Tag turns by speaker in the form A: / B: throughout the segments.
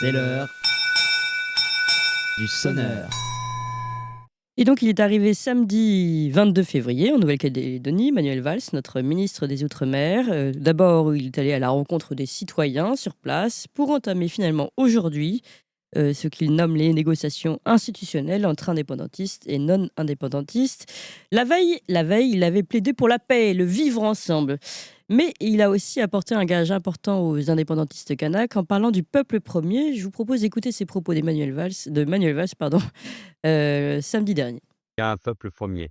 A: C'est l'heure du sonneur.
B: Et donc, il est arrivé samedi 22 février en Nouvelle-Calédonie, Manuel Valls, notre ministre des Outre-mer. D'abord, il est allé à la rencontre des citoyens sur place pour entamer finalement aujourd'hui ce qu'il nomme les négociations institutionnelles entre indépendantistes et non-indépendantistes. La veille, il avait plaidé pour la paix et le vivre ensemble. Mais il a aussi apporté un gage important aux indépendantistes kanaks en parlant du peuple premier. Je vous propose d'écouter ces propos de Manuel Valls, pardon, samedi dernier.
C: Il y a un peuple premier,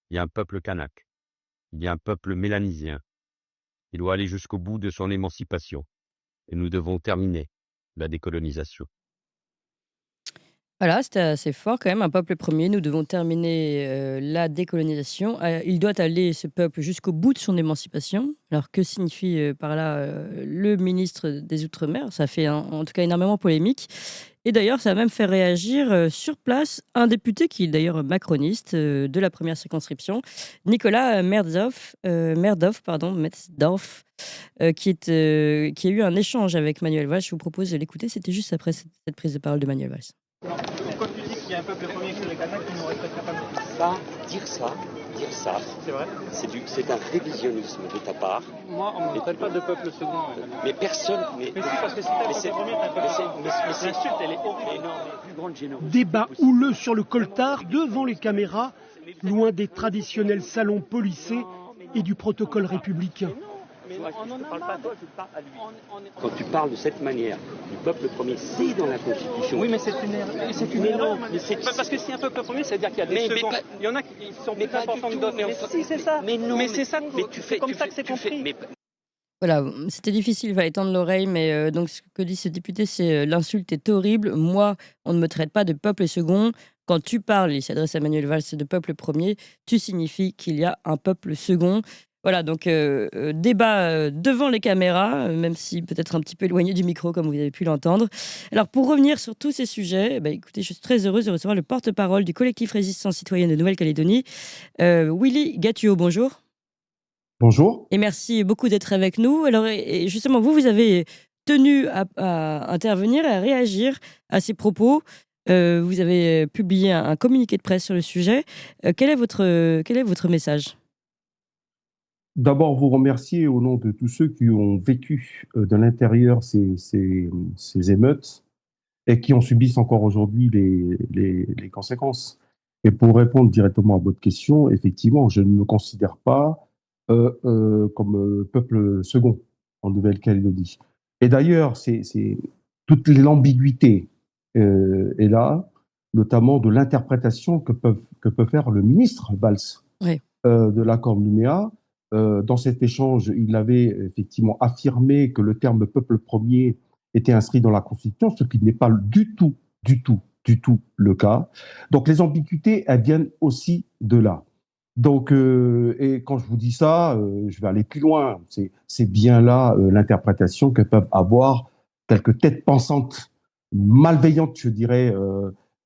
C: il y a un peuple kanak, il y a un peuple mélanisien. Il doit aller jusqu'au bout de son émancipation. Et nous devons terminer la décolonisation.
B: Voilà, c'était assez fort quand même. Un peuple premier, nous devons terminer la décolonisation. Il doit aller, ce peuple, jusqu'au bout de son émancipation. Alors, que signifie par là le ministre des Outre-mer? Ça fait en tout cas énormément polémique. Et d'ailleurs, ça a même fait réagir sur place un député qui est d'ailleurs macroniste de la première circonscription, Nicolas Metzdorf, qui a eu un échange avec Manuel Valls. Je vous propose de l'écouter. C'était juste après cette prise de parole de Manuel Valls.
D: Pourquoi tu dis qu'il y a un peuple premier que les Kanaks qui nous respectent pas nous?
E: Ça, dire ça,
D: C'est vrai.
E: c'est un révisionnisme de ta part.
D: Moi, on ne me traite pas de peuple second.
E: Mais personne.
D: Mais si, parce que si t'as un peuple premier, t'as un peuple second. L'insulte, elle est horrible.
E: Plus grande générosité.
F: Débat houleux sur le coltard devant les caméras, loin des traditionnels salons policés et du protocole républicain.
D: Mais
E: Moi,
D: on
E: je
D: en
E: ne
D: a
E: parle pas à
D: marre.
E: toi, je parle à lui. Quand tu parles de cette manière du peuple premier, c'est dans la Constitution.
D: Oui, mais c'est une erreur. C'est une
E: Mais
D: erreur.
E: non, mais c'est-
D: Parce que si un peuple premier, c'est-à-dire qu'il y a des seconds.
E: pas-
D: Il y en a qui sont
E: mais
D: plus
E: pas du
D: importants que
E: tout,
D: d'autres.
E: mais
D: Mais
E: enfin-
D: si, c'est ça.
E: Mais non,
D: Mais c'est ça.
E: mais tu fais,
D: comme
E: tu
D: ça
E: fais-
D: que c'est
E: tu fais-
D: compris.
E: mais
B: Voilà, c'était difficile, il fallait tendre l'oreille, mais donc ce que dit ce député, c'est l'insulte est horrible. Moi, on ne me traite pas de peuple second. Quand tu parles, il s'adresse à Manuel Valls, de peuple premier, tu signifies qu'il y a un peuple second. Voilà, donc débat devant les caméras, même si peut-être un petit peu éloigné du micro, comme vous avez pu l'entendre. Alors, pour revenir sur tous ces sujets, écoutez, je suis très heureuse de recevoir le porte-parole du collectif Résistance citoyenne de Nouvelle-Calédonie, Willy Gattuo. Bonjour.
G: Bonjour.
B: Et merci beaucoup d'être avec nous. Alors, et justement, vous avez tenu à intervenir et à réagir à ces propos. Vous avez publié un communiqué de presse sur le sujet. Quel est votre message?
G: D'abord, vous remercier au nom de tous ceux qui ont vécu de l'intérieur ces émeutes et qui en subissent encore aujourd'hui les conséquences. Et pour répondre directement à votre question, effectivement, je ne me considère pas comme peuple second en Nouvelle-Calédonie. Et d'ailleurs, toute l'ambiguïté est là, notamment de l'interprétation que peut faire le ministre Valls
B: Oui.
G: de l'accord de Nouméa. Dans cet échange, il avait effectivement affirmé que le terme peuple premier était inscrit dans la Constitution, ce qui n'est pas du tout le cas. Donc les ambiguïtés, elles viennent aussi de là. Donc, et quand je vous dis ça, je vais aller plus loin. C'est bien là l'interprétation que peuvent avoir quelques têtes pensantes, malveillantes, je dirais,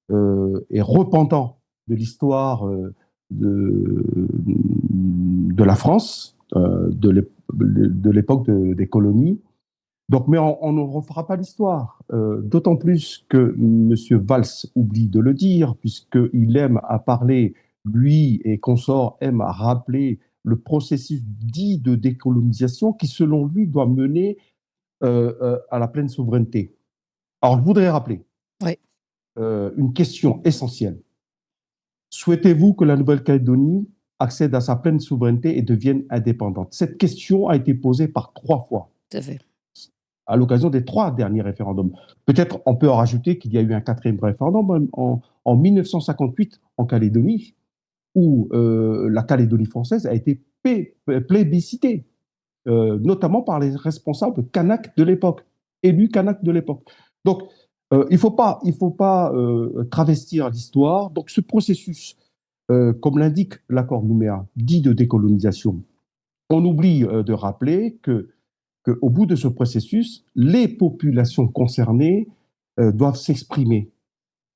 G: et repentant de l'histoire de la France, de l'époque des colonies. Donc, mais on ne refera pas l'histoire, d'autant plus que M. Valls oublie de le dire, puisqu'il aime à parler, lui et consorts aiment à rappeler le processus dit de décolonisation qui, selon lui, doit mener à la pleine souveraineté. Alors, je voudrais rappeler
B: Oui.
G: une question essentielle. Souhaitez-vous que la Nouvelle-Calédonie accède à sa pleine souveraineté et devienne indépendante? Cette question a été posée par 3 fois.
B: Tout à fait.
G: À l'occasion des 3 derniers référendums. Peut-être on peut en rajouter qu'il y a eu un 4e référendum en 1958 en Calédonie, où la Calédonie française a été plébiscitée, notamment par les responsables kanaks de l'époque, élus kanaks de l'époque. Donc, il faut pas travestir l'histoire. Donc, ce processus, comme l'indique l'accord de Nouméa, dit de décolonisation, on oublie de rappeler qu'au bout de ce processus, les populations concernées doivent s'exprimer.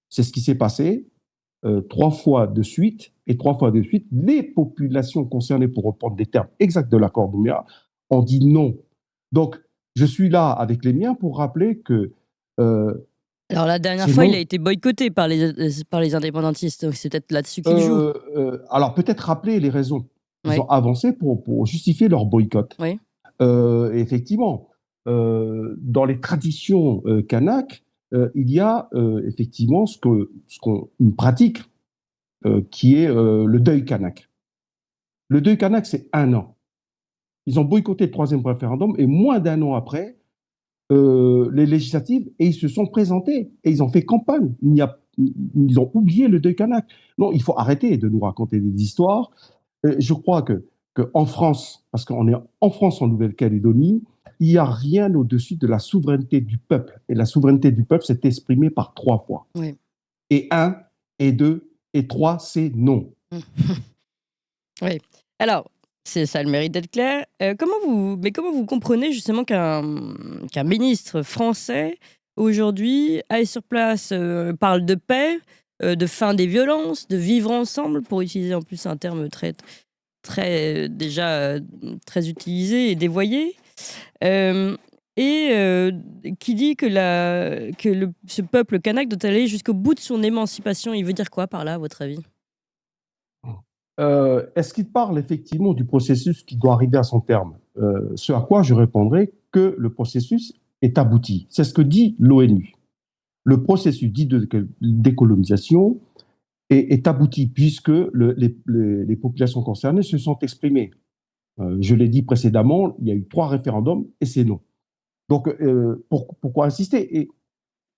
G: C'est ce qui s'est passé 3 fois de suite, et 3 fois de suite, les populations concernées, pour reprendre les termes exacts de l'accord de Nouméa, ont dit non. Donc, je suis là avec les miens pour rappeler que Euh,
B: Alors la dernière
G: c'est
B: fois, il
G: non.
B: a été boycotté par les indépendantistes, donc c'est peut-être là-dessus qu'il joue.
G: Alors peut-être rappeler les raisons qu'ils
B: Oui,
G: ont avancées pour justifier leur boycott.
B: oui,
G: Effectivement, dans les traditions kanak, il y a effectivement une pratique qui est le deuil kanak. Le deuil kanak, c'est 1 an. Ils ont boycotté le troisième référendum et moins d'1 an après, les législatives, et ils se sont présentés et ils ont fait campagne. Ils ont oublié le deuil kanak. Non, il faut arrêter de nous raconter des histoires. Je crois que en France, parce qu'on est en France, en Nouvelle-Calédonie, il n'y a rien au-dessus de la souveraineté du peuple. Et la souveraineté du peuple s'est exprimée par 3 fois.
B: oui.
G: Et 1, et 2, et 3, c'est non.
B: Oui. Alors, c'est ça le mérite d'être clair. Comment vous comprenez justement qu'un ministre français aujourd'hui aille sur place, parle de paix, de fin des violences, de vivre ensemble, pour utiliser en plus un terme déjà très utilisé et dévoyé, euh, et qui dit ce peuple kanak doit aller jusqu'au bout de son émancipation. Il veut dire quoi par là, à votre avis?
G: Est-ce qu'il parle effectivement du processus qui doit arriver à son terme? Ce à quoi je répondrai que le processus est abouti. C'est ce que dit l'ONU. Le processus dit de décolonisation est abouti puisque les populations concernées se sont exprimées. Je l'ai dit précédemment, il y a eu 3 référendums et c'est non. Donc, pourquoi insister?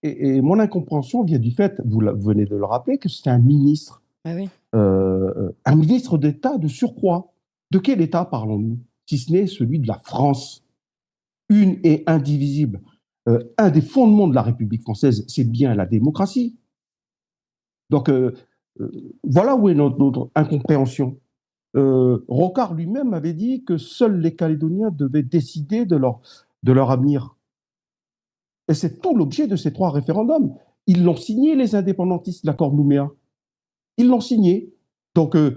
G: Et mon incompréhension vient du fait, vous venez de le rappeler, que c'est
B: Ah oui.
G: un ministre d'État de surcroît. De quel État parlons-nous, si ce n'est celui de la France, une et indivisible? Un des fondements de la République française, c'est bien la démocratie. Donc, voilà où est notre incompréhension. Rocard lui-même avait dit que seuls les Calédoniens devaient décider de leur avenir. Et c'est tout l'objet de ces 3 référendums. Ils l'ont signé, les indépendantistes, l'accord Nouméa. Ils l'ont signé. Donc, vous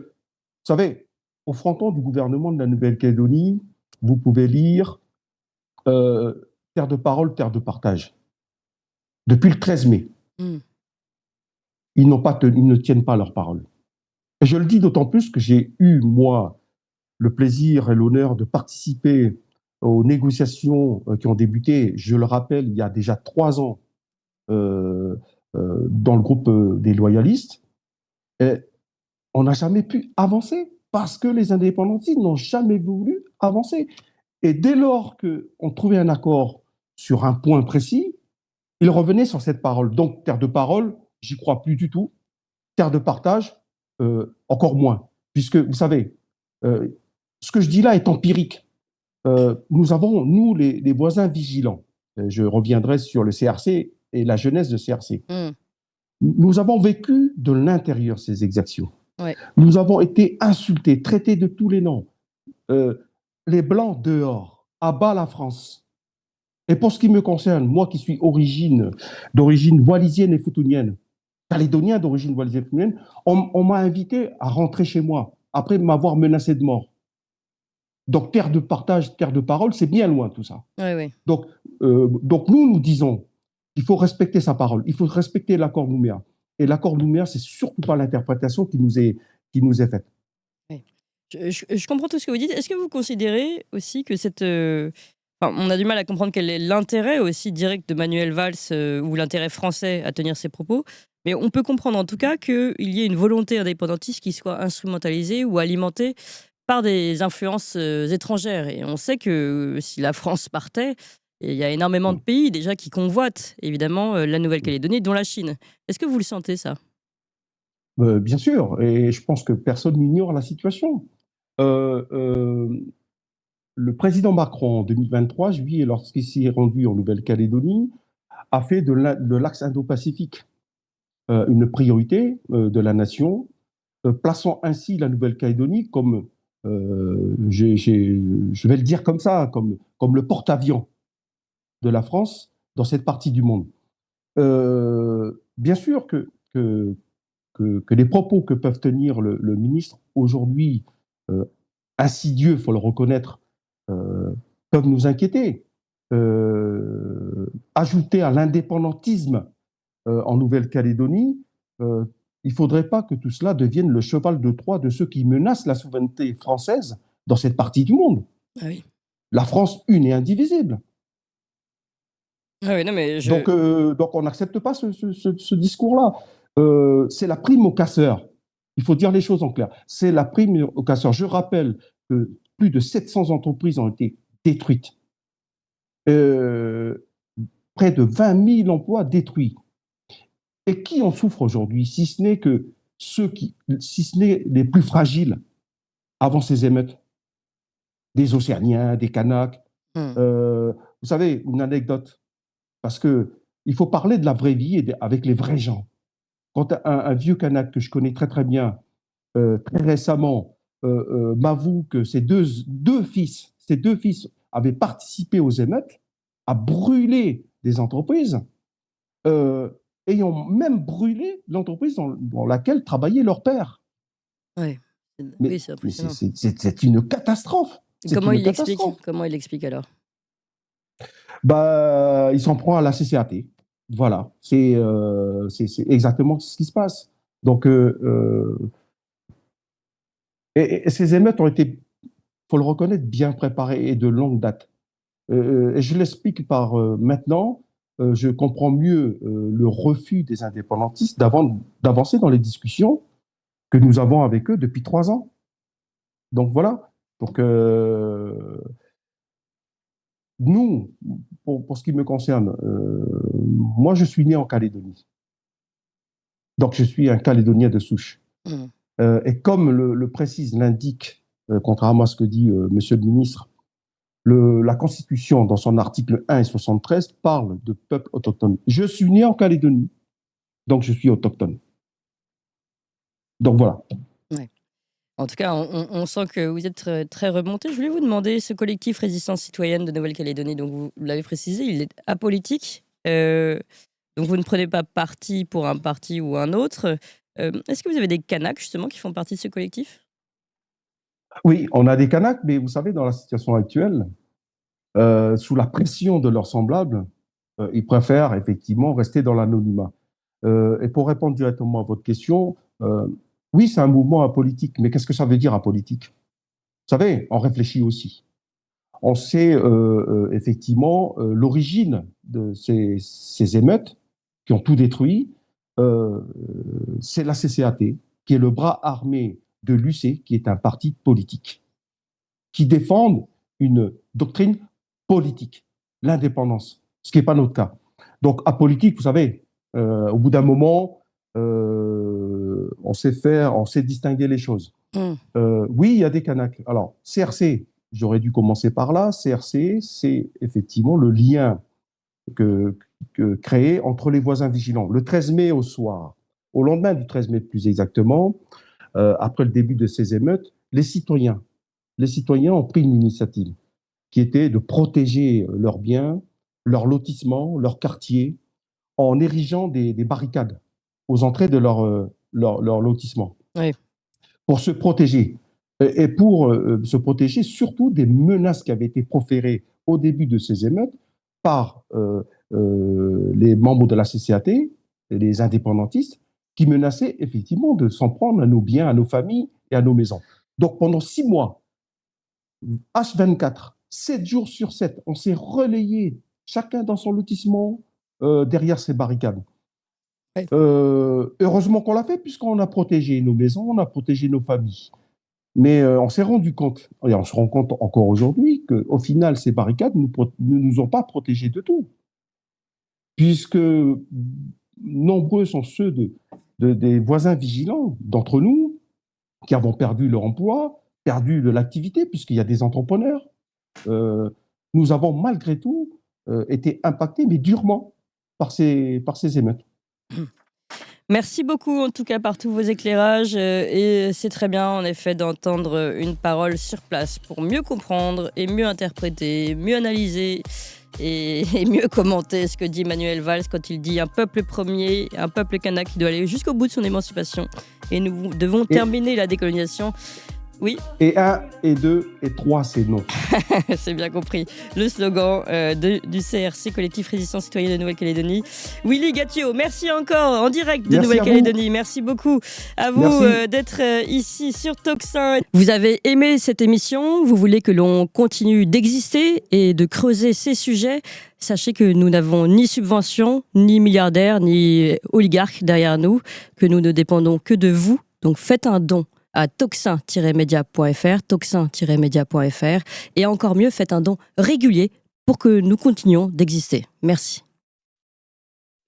G: savez, au fronton du gouvernement de la Nouvelle-Calédonie, vous pouvez lire terre de parole, terre de partage. Depuis le 13 mai,
B: Mm.
G: ils ne tiennent pas leur parole. Et je le dis d'autant plus que j'ai eu, moi, le plaisir et l'honneur de participer aux négociations qui ont débuté, je le rappelle, il y a déjà 3 ans, dans le groupe des loyalistes. Et on n'a jamais pu avancer parce que les indépendantistes n'ont jamais voulu avancer. Et dès lors qu'on trouvait un accord sur un point précis, ils revenaient sur cette parole. Donc, terre de parole, j'y crois plus du tout. Terre de partage, encore moins. Puisque, vous savez, ce que je dis là est empirique. Nous avons, nous, les voisins vigilants. Je reviendrai sur le CRC et la jeunesse de CRC.
B: Mm.
G: Nous avons vécu de l'intérieur ces exactions.
B: Ouais.
G: Nous avons été insultés, traités de tous les noms. Les Blancs dehors, à bas la France. Et pour ce qui me concerne, moi qui suis d'origine wallisienne et futunienne, calédonien d'origine wallisienne et futunienne, on m'a invité à rentrer chez moi après m'avoir menacé de mort. Donc terre de partage, terre de parole, c'est bien loin tout ça.
B: Ouais, ouais.
G: Donc nous disons qu'il faut respecter sa parole, il faut respecter l'accord Nouméa. Et l'accord Nouméa, c'est surtout pas l'interprétation qui nous est faite.
B: Ouais. Je comprends tout ce que vous dites. Est-ce que vous considérez aussi que enfin, on a du mal à comprendre quel est l'intérêt aussi direct de Manuel Valls ou l'intérêt français à tenir ses propos, mais on peut comprendre en tout cas qu'il y ait une volonté indépendantiste qui soit instrumentalisée ou alimentée par des influences étrangères. Et on sait que si la France partait, il y a énormément de pays déjà qui convoitent évidemment la Nouvelle-Calédonie, dont la Chine. Est-ce que vous le sentez ça?
G: Bien sûr, et je pense que personne n'ignore la situation. Euh, euh, le président Macron, en 2023, lui, lorsqu'il s'est rendu en Nouvelle-Calédonie, a fait de l'axe Indo-Pacifique une priorité de la nation, plaçant ainsi la Nouvelle-Calédonie comme, je vais le dire comme ça, comme le porte-avions de la France dans cette partie du monde. Bien sûr que les propos que peuvent tenir le ministre aujourd'hui, insidieux, il faut le reconnaître, peuvent nous inquiéter. ajouter à l'indépendantisme en Nouvelle-Calédonie, il ne faudrait pas que tout cela devienne le cheval de Troie de ceux qui menacent la souveraineté française dans cette partie du monde.
B: Ah oui.
G: La France une et indivisible.
B: Ah oui, non, mais
G: Donc on n'accepte pas ce discours-là. C'est la prime aux casseurs. Il faut dire les choses en clair. C'est la prime aux casseurs. Je rappelle que plus de 700 entreprises ont été détruites. Près de 20 000 emplois détruits. Et qui en souffre aujourd'hui, si ce n'est les plus fragiles avant ces émeutes? Des Océaniens, des Kanaks. Vous savez, une anecdote, parce qu'il faut parler de la vraie vie avec les vrais gens. Quand un vieux Kanak que je connais très très bien, très récemment, m'avoue que ses deux fils avaient participé aux émeutes, à brûler des entreprises, ayant même brûlé l'entreprise dans laquelle travaillait leur père.
B: Ouais.
G: Mais,
B: Oui, c'est impressionnant.
G: c'est une catastrophe.
B: Comment il l'explique alors?
G: Il s'en prend à la CCAT. Voilà, c'est exactement ce qui se passe. Donc, et ces émeutes ont été, faut le reconnaître, bien préparées et de longue date. Et je l'explique par maintenant, je comprends mieux le refus des indépendantistes d'avancer dans les discussions que nous avons avec eux depuis 3 ans. Donc voilà. Donc nous, pour ce qui me concerne, moi je suis né en Calédonie. Donc je suis un Calédonien de souche. Et comme le précise, l'indique, contrairement à ce que dit Monsieur le ministre, la Constitution, dans son article 1 et 73, parle de peuple autochtone. Je suis né en Calédonie, donc je suis autochtone. Donc voilà.
B: Ouais. En tout cas, on sent que vous êtes très, très remonté. Je voulais vous demander, ce collectif Résistance citoyenne de Nouvelle-Calédonie, donc vous l'avez précisé, il est apolitique. Donc vous ne prenez pas parti pour un parti ou un autre. Est-ce que vous avez des Kanaks, justement, qui font partie de ce collectif?
G: Oui, on a des Kanaks, mais vous savez, dans la situation actuelle, sous la pression de leurs semblables, ils préfèrent effectivement rester dans l'anonymat. Et pour répondre directement à votre question, oui, c'est un mouvement apolitique, mais qu'est-ce que ça veut dire apolitique? Vous savez, on réfléchit aussi. On sait effectivement l'origine de ces émeutes qui ont tout détruit. C'est la CCAT, qui est le bras armé de l'UC, qui est un parti politique, qui défend une doctrine politique, l'indépendance, ce qui n'est pas notre cas. Donc, apolitique, vous savez, au bout d'un moment, on sait distinguer les choses. Oui, il y a des Kanaks. Alors, CRC, j'aurais dû commencer par là. CRC, c'est effectivement le lien créé entre les voisins vigilants. Le 13 mai au soir, au lendemain du 13 mai plus exactement, après le début de ces émeutes, les citoyens ont pris une initiative qui était de protéger leurs biens, leurs lotissements, leurs quartiers, en érigeant des barricades aux entrées de leur lotissement.
B: Oui.
G: Pour se protéger. Et pour se protéger surtout des menaces qui avaient été proférées au début de ces émeutes par les membres de la CCAT, les indépendantistes, qui menaçaient effectivement de s'en prendre à nos biens, à nos familles et à nos maisons. Donc pendant 6 mois, H24, 7 jours sur 7, on s'est relayé, chacun dans son lotissement, derrière ces barricades.
B: Ouais.
G: Heureusement qu'on l'a fait, puisqu'on a protégé nos maisons, on a protégé nos familles. Mais on s'est rendu compte, et on se rend compte encore aujourd'hui, qu'au final, ces barricades ne nous ont pas protégés de tout. Puisque nombreux sont ceux des voisins vigilants d'entre nous qui avons perdu leur emploi, perdu de l'activité, puisqu'il y a des entrepreneurs. Nous avons malgré tout été impactés, mais durement, par ces émeutes.
B: Merci beaucoup en tout cas par tous vos éclairages et c'est très bien en effet d'entendre une parole sur place pour mieux comprendre et mieux interpréter, mieux analyser et mieux commenter ce que dit Manuel Valls quand il dit un peuple premier, un peuple kanak qui doit aller jusqu'au bout de son émancipation et nous devons terminer la décolonisation. Oui.
G: Et 1, et 2, et 3, c'est non.
B: C'est bien compris. Le slogan du CRC, Collectif Résistance Citoyenne de Nouvelle-Calédonie. Willy Gatio, merci encore en direct de
G: Merci à
B: Nouvelle-Calédonie. Merci beaucoup à vous
G: Merci.
B: d'être ici sur Tocsin. Vous avez aimé cette émission, vous voulez que l'on continue d'exister et de creuser ces sujets. Sachez que nous n'avons ni subvention, ni milliardaires, ni oligarques derrière nous, que nous ne dépendons que de vous. Donc faites un don à tocsin-media.fr, tocsin-media.fr, et encore mieux, faites un don régulier pour que nous continuions d'exister. Merci.